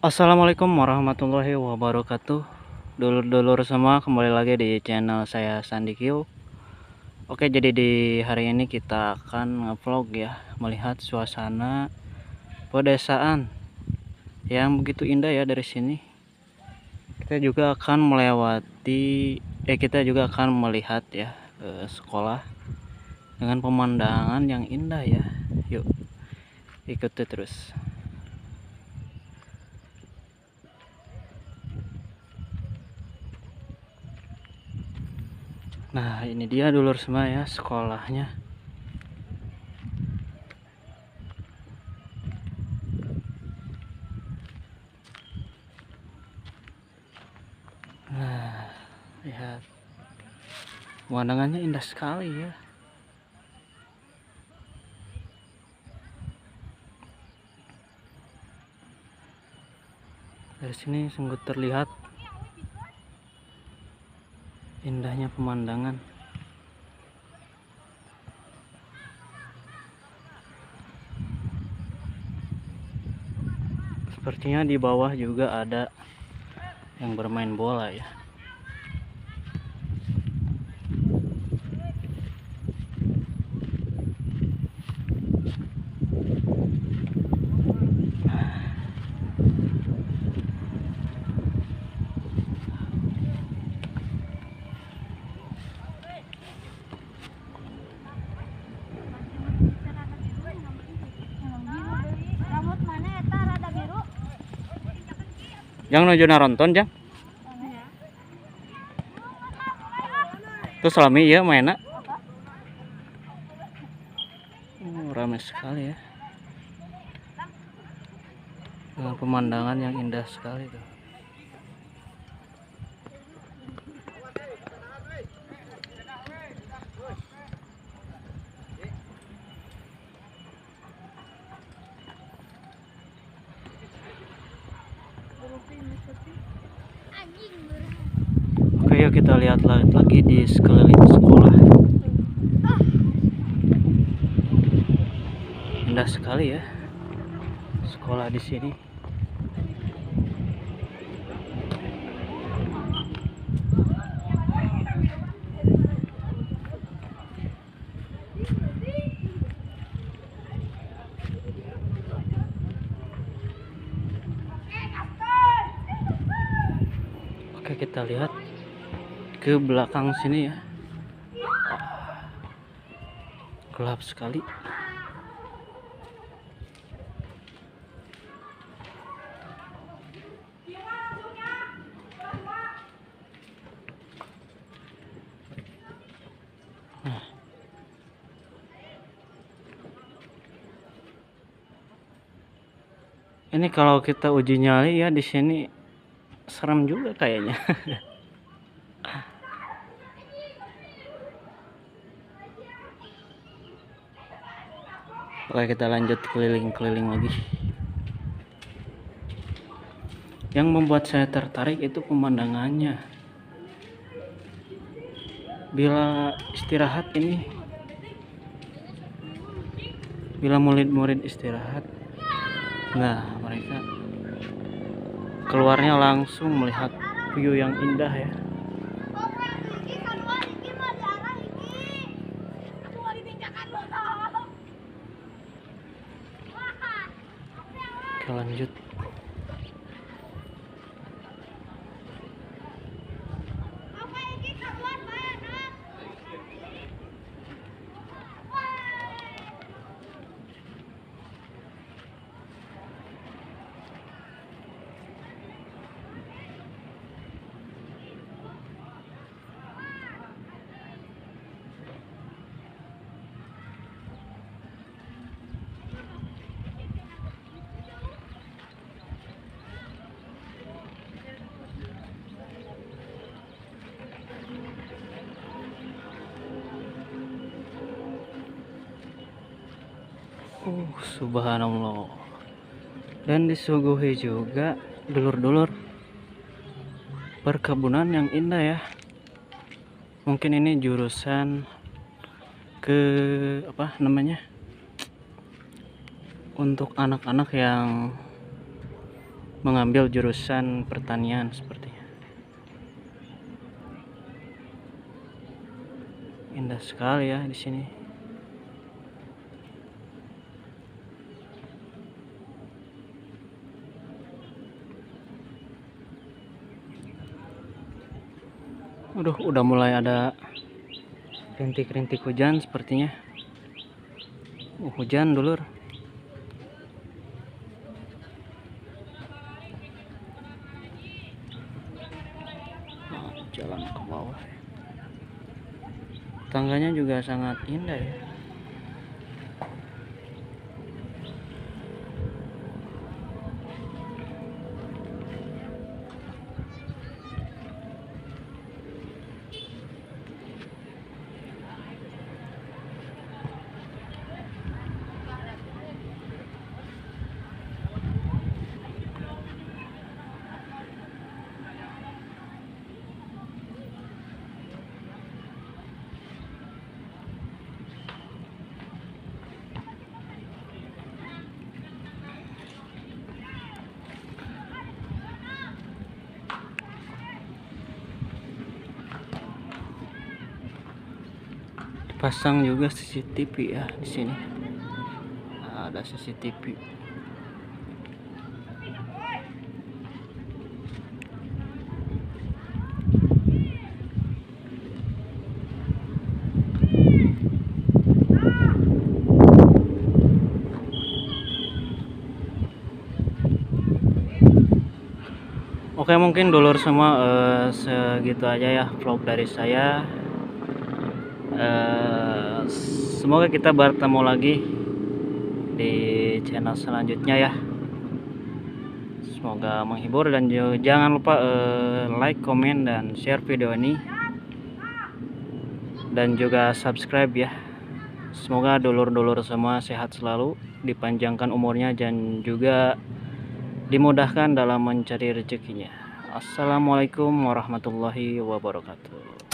Assalamualaikum warahmatullahi wabarakatuh. Dulur-dulur semua, kembali lagi di channel saya Sandi Q. Oke, jadi di hari ini kita akan ngevlog ya, melihat suasana pedesaan yang begitu indah ya dari sini. Kita juga akan melihat ya sekolah dengan pemandangan yang indah ya. Yuk, ikuti terus. Nah, ini dia dulur semua ya sekolahnya. Nah, lihat pemandangannya indah sekali ya. Dari sini sungguh terlihat indahnya pemandangan. Sepertinya di bawah juga ada yang bermain bola ya. Yang nuju naronton jang. Terus selami ya mainnya. Ramai sekali ya. Dengan pemandangan yang indah sekali tuh. Oke, yuk kita lihat lagi di sekeliling sekolah. Indah sekali ya sekolah di sini. Oke, kita lihat ke belakang sini ya. Gelap sekali. Nah, ini kalau kita uji nyali ya di sini serem juga kayaknya. Oke, kita lanjut keliling-keliling lagi. Yang membuat saya tertarik itu pemandangannya. Bila istirahat ini, bila murid-murid istirahat, nah mereka keluarnya langsung melihat view yang indah ya. Oke, lanjut. Subhanallah. Dan disuguhi juga dulur-dulur perkebunan yang indah ya. Mungkin ini jurusan ke apa namanya? Untuk anak-anak yang mengambil jurusan pertanian sepertinya. Indah sekali ya di sini. Udah mulai ada rintik-rintik hujan sepertinya. Hujan dulur. Jalan ke bawah. Tangganya juga sangat indah ya. Pasang juga CCTV ya di sini. Ada CCTV. Oke, mungkin dulur semua segitu aja ya vlog dari saya. Semoga kita bertemu lagi di channel selanjutnya ya. Semoga menghibur dan jangan lupa like, komen, dan share video ini, dan juga subscribe ya. Semoga dulur-dulur semua sehat selalu, dipanjangkan umurnya, dan juga dimudahkan dalam mencari rezekinya. Assalamualaikum warahmatullahi wabarakatuh.